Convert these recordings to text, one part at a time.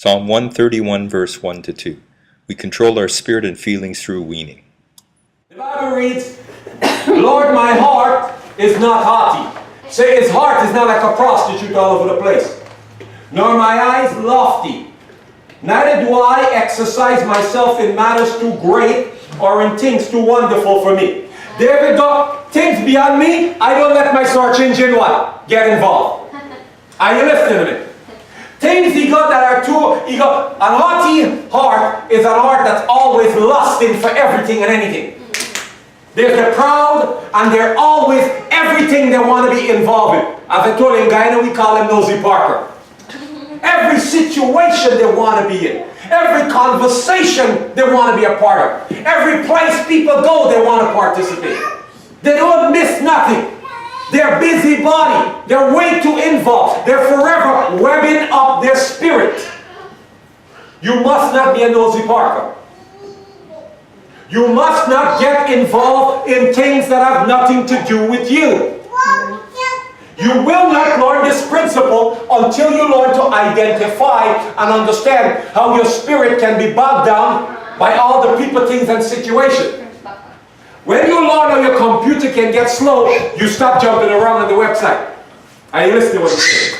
Psalm 131, verse 1 to 2. We control our spirit and feelings through weaning. The Bible reads, Lord, my heart is not haughty. Say, his heart is not like a prostitute all over the place. Nor my eyes lofty. Neither do I exercise myself in matters too great or in things too wonderful for me. David got things beyond me. I don't let my search engine what? Get involved. Are you listening to me? Things he got that are too, he got an haughty heart is an heart that's always lusting for everything and anything. There's the proud and they're always everything they want to be involved in. As I told him, Guyana, we call him Nosy Parker. Every situation they want to be in. Every conversation they want to be a part of. Every place people go they want to participate. They don't miss nothing. They're busybody. They're way too involved. They're forever webbing up their spirit. You must not be a Nosy Parker. You must not get involved in things that have nothing to do with you. You will not learn this principle until you learn to identify and understand how your spirit can be bogged down by all the people, things, and situations. When you learn how your computer can get slow, you stop jumping around on the website. Are you listening to what I'm saying?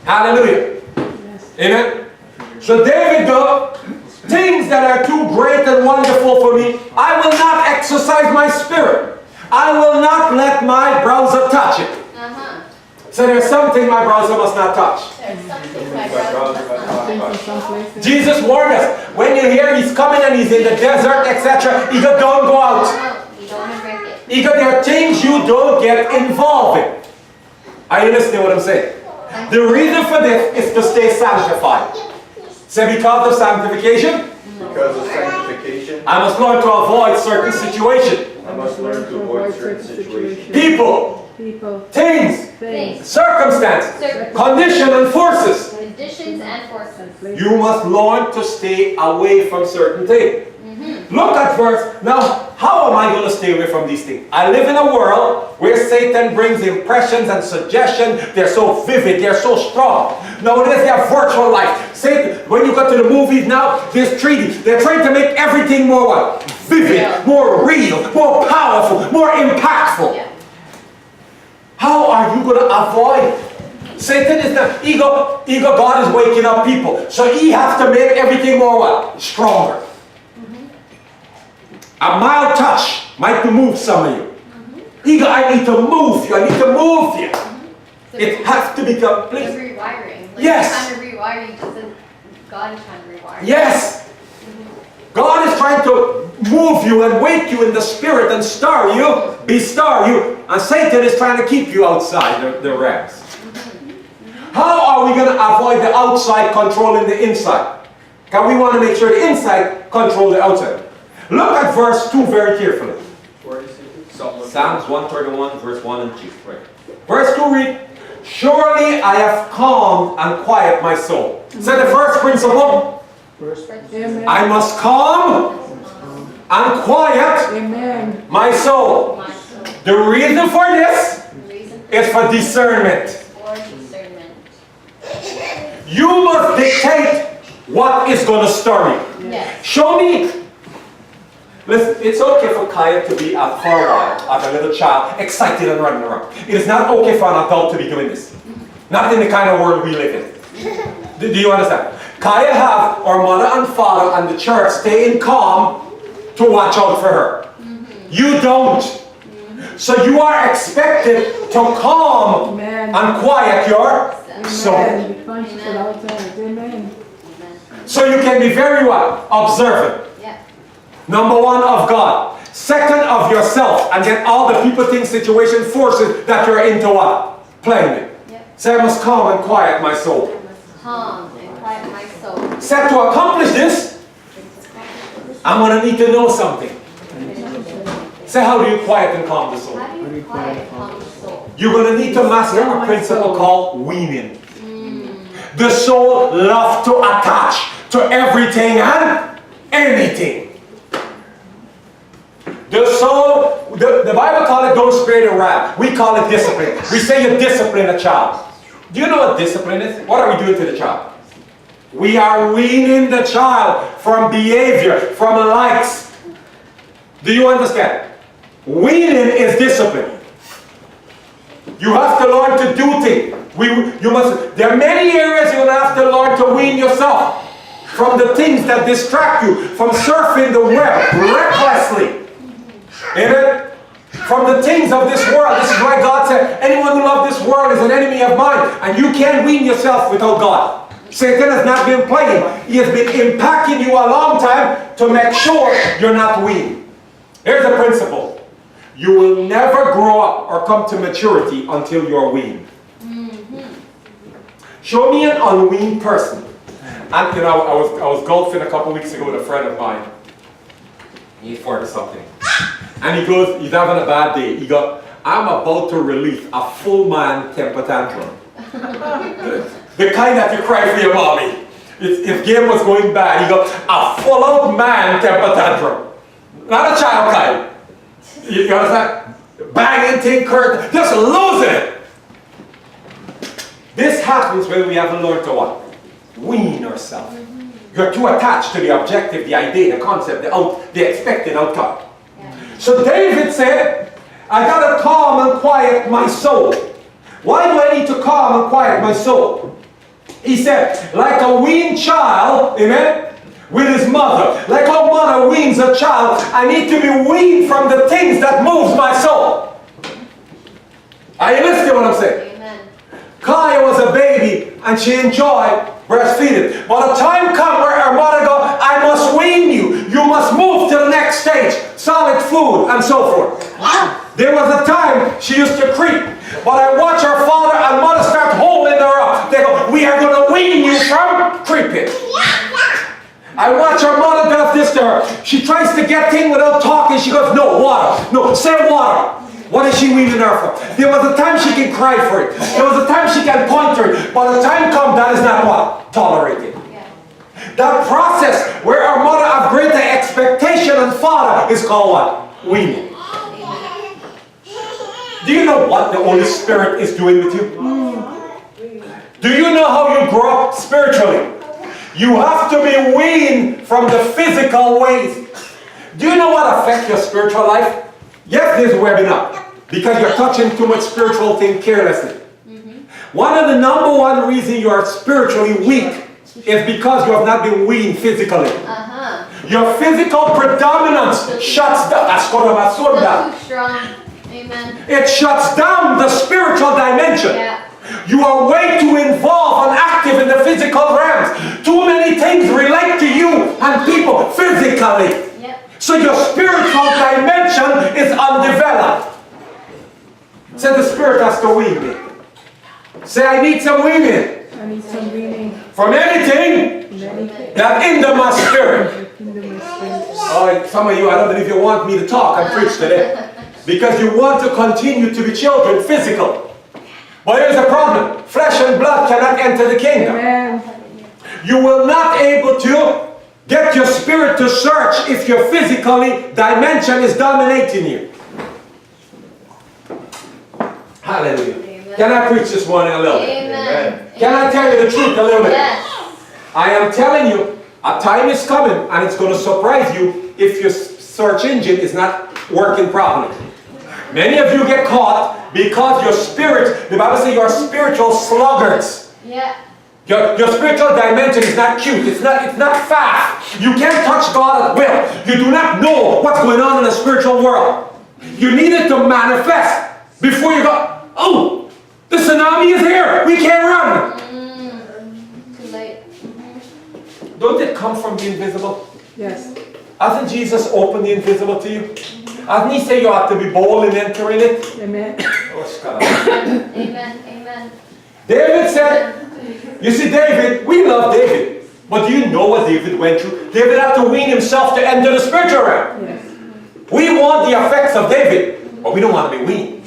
Hallelujah. Amen. So David goes, things that are too great and wonderful for me, I will not exercise my spirit. I will not let my browser touch it. So there's something my browser must not touch. There's something my browser must not touch. Jesus warned us, when you hear he's coming and he's in the desert, etc., he goes, don't go out. You don't want to break it. He goes, there are things you don't get involved in. Are you listening to what I'm saying? The reason for this is to stay sanctified. Say, because of sanctification? Because of sanctification, I must learn to avoid certain situations. I must learn to avoid certain situations. People. Things. Circumstances. Conditions and forces. Conditions and forces. You must learn to stay away from certain things. Look at verse. Now, how am I going to stay away from these things? I live in a world where Satan brings impressions and suggestions. They're so vivid. They're so strong. Nowadays, they have virtual life. Satan, when you go to the movies now, there's 3D. They're trying to make everything more what? Vivid, more real, more powerful, more impactful. Yeah. How are you going to avoid? Satan is not ego. God is waking up people. So he has to make everything more what? Stronger. A mild touch might move some of you. Ego, I need to move you. I need to move you. It has to be complete. The rewiring. Like Yes. Trying to rewire you doesn't. God is trying to rewire you. Yes. God is trying to move you and wake you in the spirit and stir you, bestir you. And Satan is trying to keep you outside the realms. How are we going to avoid the outside controlling the inside? Because we want to make sure the inside control the outside. Look at verse 2 very carefully. Where is it? Psalms 131, verse 1 and 2. Right. Verse 2 read, surely I have calmed and quiet my soul. So the first principle, I must calm and quiet my soul. The reason for this is for discernment. For discernment. You must dictate what is going to stir you. Yes. Show me. Listen, it's okay for Kaya to be for a while, as a little child, excited and running around. It is not okay for an adult to be doing this. Not in the kind of world we live in. Do you understand? Kaya have our mother and father and the church staying calm to watch out for her. You don't. So you are expected to calm and quiet your soul. So you can be very what? Observant. Number one, of God. Second, of yourself. And then all the people, things, situation, forces that you're into what? Playing with. Say, I must calm and quiet my soul. I must calm and quiet my soul. Said to accomplish this, I'm going to need to know something. Say, how do you quiet and calm the soul? How do you quiet and calm the soul? You're going to need to master a principle called weaning. The soul loves to attach to everything and anything. The soul, the Bible calls it don't spare the rod. We call it discipline. We say you discipline a child. Do you know what discipline is? What are we doing to the child? We are weaning the child from behavior, from likes. Do you understand? Weaning is discipline. You have to learn to do things. There are many areas you will have to learn to wean yourself from the things that distract you from surfing the web recklessly. Amen? From the things of this world. This is why God said, anyone who loves this world is an enemy of mine. And you can't wean yourself without God. Satan has not been playing. He has been impacting you a long time to make sure you're not weaned. Here's the principle. You will never grow up or come to maturity until you're weaned. Show me an unweaned person. And you know, I was golfing a couple weeks ago with a friend of mine. He farted something. And he goes, he's having a bad day. He goes, I'm about to release a full man temper tantrum. The kind that you cry for your mommy. If game was going bad, he goes, a full out man temper tantrum. Not a child kind. You understand? Banging thing, Kurt, just losing it. This happens when we haven't learned to what? Wean ourselves. You're too attached to the objective, the idea, the concept, the expected outcome. So David said, I gotta calm and quiet my soul. Why do I need to calm and quiet my soul? He said, like a weaned child, amen, with his mother. Like a mother weans a child, I need to be weaned from the things that moves my soul. Are you listening to what I'm saying? Kaya was a baby and she enjoyed breastfeeding. But a time comes where her mother goes, I must wean you. You must move to the next stage. Solid food and so forth. There was a time she used to creep. But I watch her father and mother start holding her up. They go, we are going to wean you from creeping. I watch her mother does this to her. She tries to get things without talking. She goes, no, water. No, say water. What is she weaning her for? There was a time she can cry for it. There was a time she can point to it. But the time comes, that is not what? Tolerated. Yeah. That process where our mother have greater expectation and father is called what? Weaning. Do you know what the Holy Spirit is doing with you? Do you know how you grow up spiritually? You have to be weaned from the physical ways. Do you know what affects your spiritual life? Yes, there's a webinar. Because you're touching too much spiritual thing carelessly. One of the number one reasons you are spiritually weak is because you have not been weaned physically. Your physical predominance shuts down. Too strong. Amen. It shuts down the spiritual dimension. Yeah. You are way too involved and active in the physical realms. Too many things relate to you and people physically. Yep. So your spiritual dimension is undeveloped. Say the Spirit has to wean me. Say I need some weaning. I need some weaning. From anything that hinder my spirit. Oh, some of you, I don't believe you want me to talk and preach today. Because you want to continue to be children, physical. But here's the problem. Flesh and blood cannot enter the kingdom. Amen. You will not able to get your spirit to search if your physically dimension is dominating you. Hallelujah. Amen. Can I preach this morning a little bit? Amen. Can I tell you the truth a little bit? Yes. I am telling you, a time is coming and it's going to surprise you if your search engine is not working properly. Many of you get caught because your spirit, the Bible says you are spiritual sluggards. Yeah. Your spiritual dimension is not cute. It's not fast. You can't touch God at will. You do not know what's going on in the spiritual world. You need it to manifest before you go, oh, the tsunami is here. We can't run. Too late. Don't it come from the invisible? Yes. Hasn't Jesus opened the invisible to you? Hasn't he said you have to be bold in entering it? Amen. Oh, shut up. Amen. Amen. David said, you see David, we love David. But do you know what David went through? David had to wean himself to enter the spiritual realm. Yes. We want the effects of David, but we don't want to be weaned.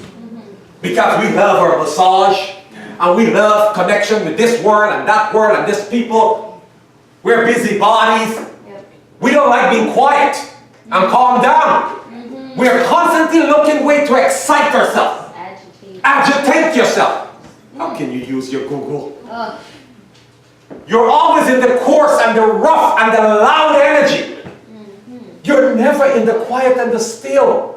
Because we love our massage, and we love connection with this world and that world and this people. We're busy bodies. Yep. We don't like being quiet and calm down. We're constantly looking ways to excite ourselves. Agitate. Agitate yourself. How can you use your Google? Oh. You're always in the coarse and the rough and the loud energy. You're never in the quiet and the still.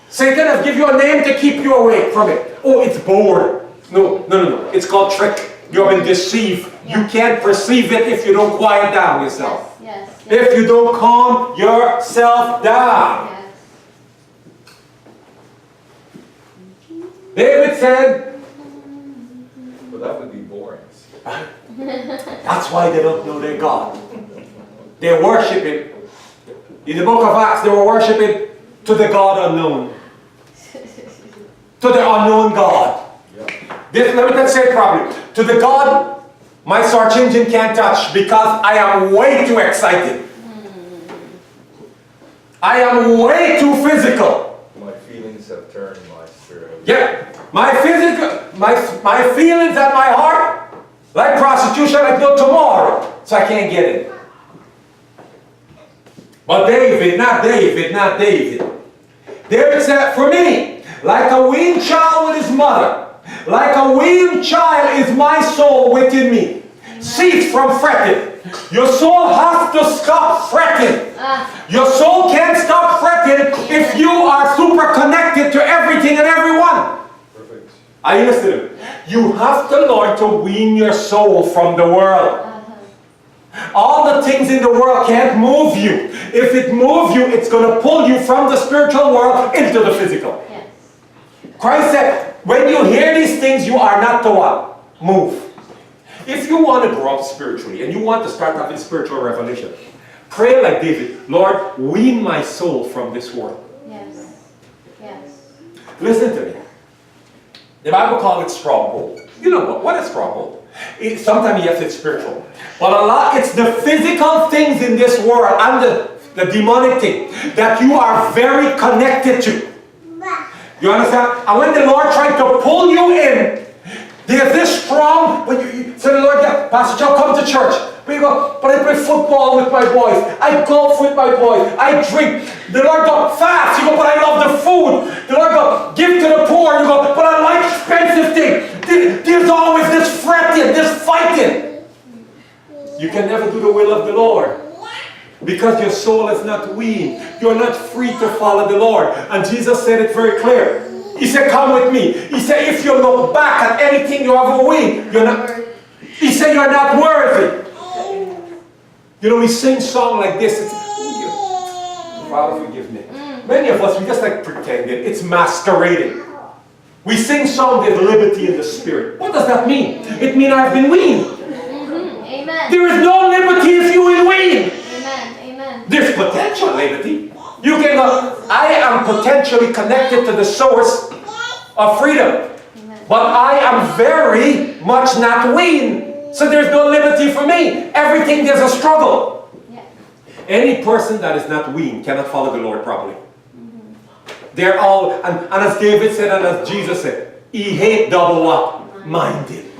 Satan has given you a name to keep you awake from it. Oh, it's bored. No. It's called trick. You've been deceived. You can't perceive it if you don't quiet down yourself. Yes. If you don't calm yourself down. Yes. David said, But that would be boring. that's why they don't know their God. They're worshiping. In the book of Acts, they were worshiping to the God unknown. To the unknown God. Let me say it properly. To the God my search engine can't touch because I am way too excited. I am way too physical. My feelings have turned my spirit. Yeah. My feelings and my heart, like prostitution, like no tomorrow. So I can't get it. But David. David said, for me, like a weaned child with his mother, like a weaned child is my soul within me. Cease from fretting. Your soul has to stop fretting. Your soul can't stop fretting if you are super connected to everything and everyone. Perfect. Are you listening? You have to learn to wean your soul from the world. All the things in the world can't move you. If it moves you, it's going to pull you from the spiritual world into the physical. Yes. Christ said, when you hear these things, you are not to what? Move. If you want to grow up spiritually and you want to start having spiritual revelation, pray like David, Lord, wean my soul from this world. Yes. Yes. Listen to me. The Bible calls it stronghold. You know what is stronghold? Sometimes yes, it's spiritual. But a lot, it's the physical things in this world and the demonic thing that you are very connected to. You understand? And when the Lord tried to pull you in, there's this strong, but you say, the Lord, yeah, Pastor Joe, come to church. But you go, but I play football with my boys. I golf with my boys. I drink. The Lord go, fast. You go, but I love the food. The Lord go, give to the poor. You go, but I like expensive things. There's always this fretting, this fighting. You can never do the will of the Lord. Because your soul is not weaned. You're not free to follow the Lord. And Jesus said it very clear. He said, come with me. He said, if you look back at anything you ever weaned, you're not. He said, you're not worthy. You know, we sing song like this. It's, Father, forgive me. Many of us, we just like pretending. It's masquerading. We sing song, there's liberty in the spirit. What does that mean? It means I've been weaned. Amen. There is no liberty if you are weaned. Amen. There's potential liberty. You can go, I am potentially connected to the source of freedom. But I am very much not weaned. So there's no liberty for me. Everything, there's a struggle. Yeah. Any person that is not weaned cannot follow the Lord properly. They're all, and as David said and as Jesus said, he hate double what? Minded.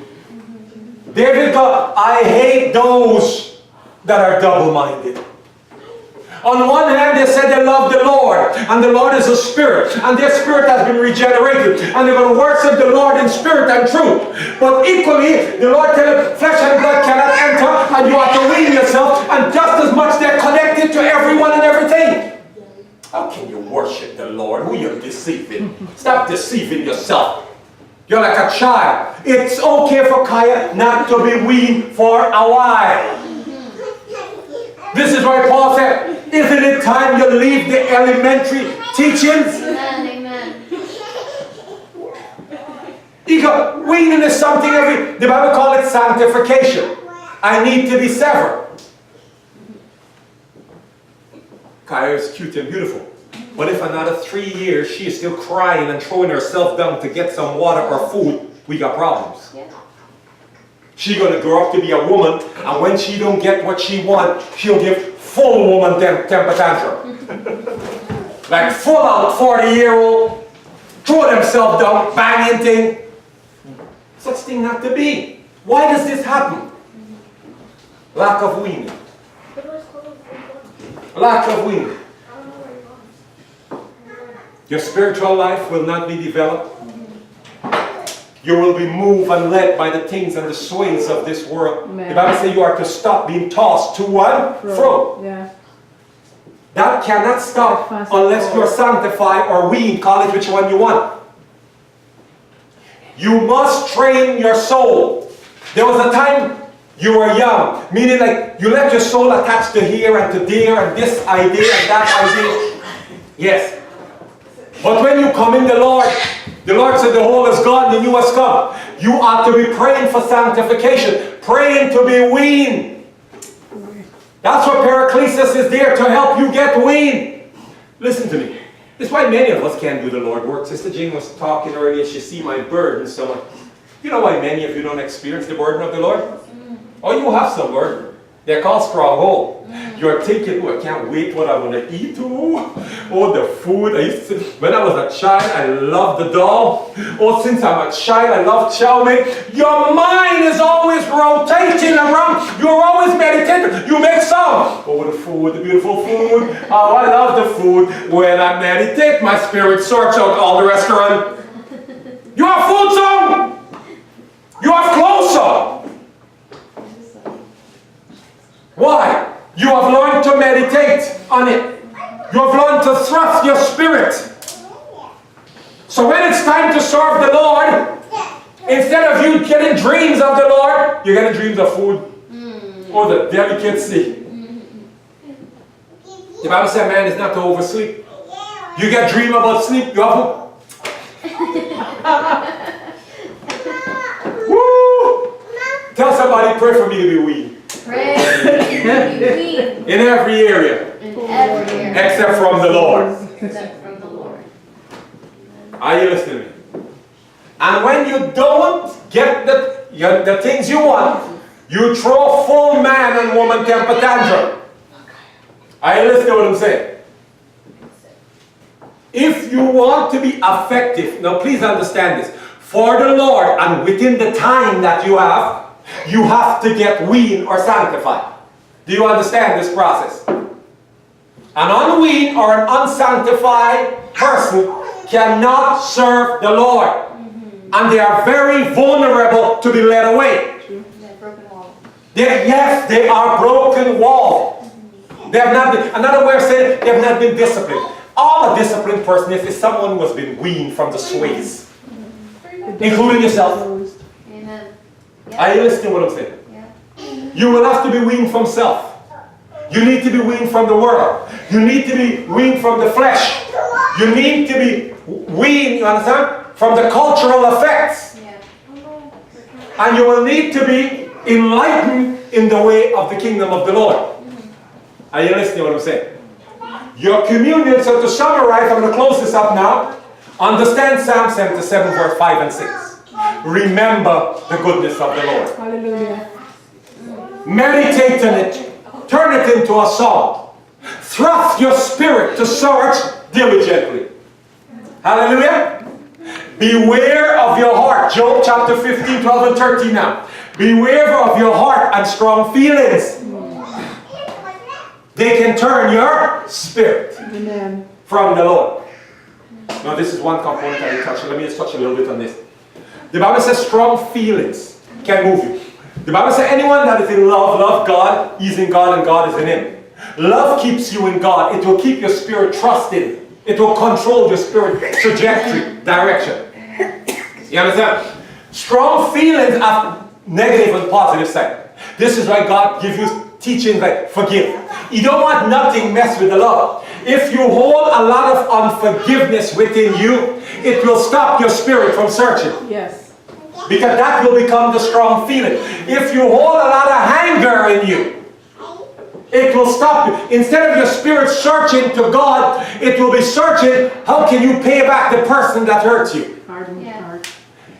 David got, I hate those that are double-minded. On one hand, they said they love the Lord, and the Lord is a spirit, and their spirit has been regenerated, and they're going to worship the Lord in spirit and truth. But equally, the Lord said, flesh and blood cannot enter, and you have to wean yourself, and just as much they're connected to everyone and everything. How can you worship the Lord? Who you're deceiving? Stop deceiving yourself. You're like a child. It's okay for Kaya not to be weaned for a while. This is why Paul said, isn't it time you leave the elementary teachings? Amen. Weaning is something the Bible calls it sanctification. I need to be severed. Kaya is cute and beautiful. But if another 3 years she is still crying and throwing herself down to get some water or food, we got problems. Yeah. She's going to grow up to be a woman, and when she don't get what she wants, she'll give full woman temper tantrum. Like full out 40-year-old, throw themselves down, banging thing. Such thing not to be. Why does this happen? Lack of weaning. Lack of weaning. Your spiritual life will not be developed you will be moved and led by the things and the swings of this world. Amen. The Bible says you are to stop being tossed to and fro. Yeah. That cannot stop unless you're sanctified or weaned, call it which one you want. You must train your soul. There was a time you were young, meaning like you let your soul attach to here and to there and this idea and that idea. Yes. But when you come in the Lord said the whole is gone, the new has come. You ought to be praying for sanctification, praying to be weaned. That's what Paraclesis is there, to help you get weaned. Listen to me. This is why many of us can't do the Lord work. Sister Jane was talking earlier, she see my burden so much. You know why many of you don't experience the burden of the Lord? Oh, you have some burden. They're called stronghold. You're thinking, oh, I can't wait what I'm going to eat. Oh, the food. When I was a child, I loved the doll. Oh, since I'm a child, I love chow mein. Your mind is always rotating around. You're always meditating. You make some. Oh, the food, the beautiful food. Oh, I love the food. When I meditate, my spirit sorts out all the restaurant. You have food song. You have clothes song. Why? You have learned to meditate on it. You have learned to thrust your spirit. So when it's time to serve the Lord, instead of you getting dreams of the Lord, you're getting dreams of food. Or the delicacy. The Bible says man is not to oversleep. You get dream about sleep, you have Woo! Tell somebody, pray for me to be weaned. Pray to be weaned. In every area. In every area. Except from the Lord. Except from the Lord. Are you listening to me? And when you don't get the things you want, you throw a full man and woman temper tantrum. Are you listening to what I'm saying? If you want to be effective, now please understand this, for the Lord and within the time that you have to get weaned or sanctified. Do you understand this process? An unweaned or an unsanctified person cannot serve the Lord. And they are very vulnerable to be led away. Broken wall. Yes, they are broken wall. They have not been, another way of saying it, they have not been disciplined. All a disciplined person is someone who has been weaned from the sways. Including yourself. Amen. Are you listening to what I'm saying? Yeah. You will have to be weaned from self. You need to be weaned from the world. You need to be weaned from the flesh. You need to be weaned, you understand? From the cultural effects. Yeah. And you will need to be enlightened in the way of the kingdom of the Lord. Are you listening to what I'm saying? Your communion, so to summarize, I'm going to close this up now. Understand Psalm 77 verse 5 and 6. Remember the goodness of the Lord. Hallelujah. Meditate on it. Turn it into a song. Thrust your spirit to search diligently. Hallelujah. Beware of your heart. Job chapter 15, 12 and 13 now. Beware of your heart and strong feelings. They can turn your spirit Amen. from the Lord. Now this is one component I didn't touch. Let me just touch a little bit on this. The Bible says strong feelings can move you. The Bible says anyone that is in love God, he's in God and God is in him. Love keeps you in God. It will keep your spirit trusted. It will control your spirit trajectory, direction. You understand? Strong feelings are negative and positive side. This is why God gives you teachings like forgive. You don't want nothing mess with the love. If you hold a lot of unforgiveness within you, it will stop your spirit from searching. Yes. Because that will become the strong feeling. If you hold a lot of anger in you, it will stop you. Instead of your spirit searching to God, it will be searching, how can you pay back the person that hurts you? Harden heart.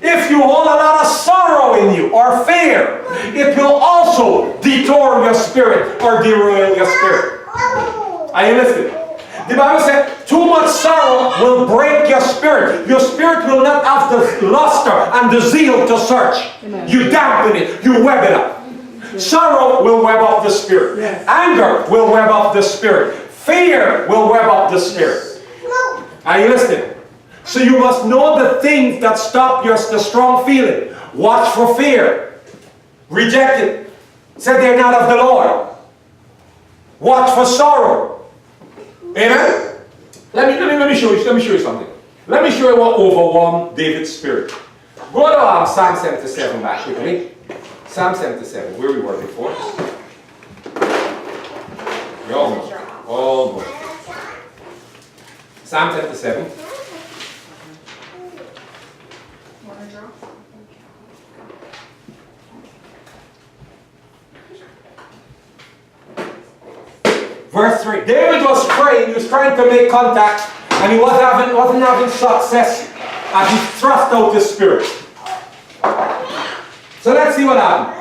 If you hold a lot of sorrow in you or fear, it will also detour your spirit or derail your spirit. Are you listening? The Bible said too much sorrow will break your spirit. Your spirit will not have the luster and the zeal to search. Amen. You dampen it. You web it up. Yes. Sorrow will web up the spirit. Yes. Anger will web up the spirit. Fear will web up the spirit. Are you listening? So you must know the things that stop the strong feeling. Watch for fear. Reject it. Say they're not of the Lord. Watch for sorrow. Amen? Let me show you something. Let me show you what overwhelmed David's spirit. Go to Psalm 77 back quickly. Psalm 77, where we were before. You're almost. Psalm 77. Verse 3. David was praying, he was trying to make contact, and he wasn't having success as he thrust out his spirit. So let's see what happened.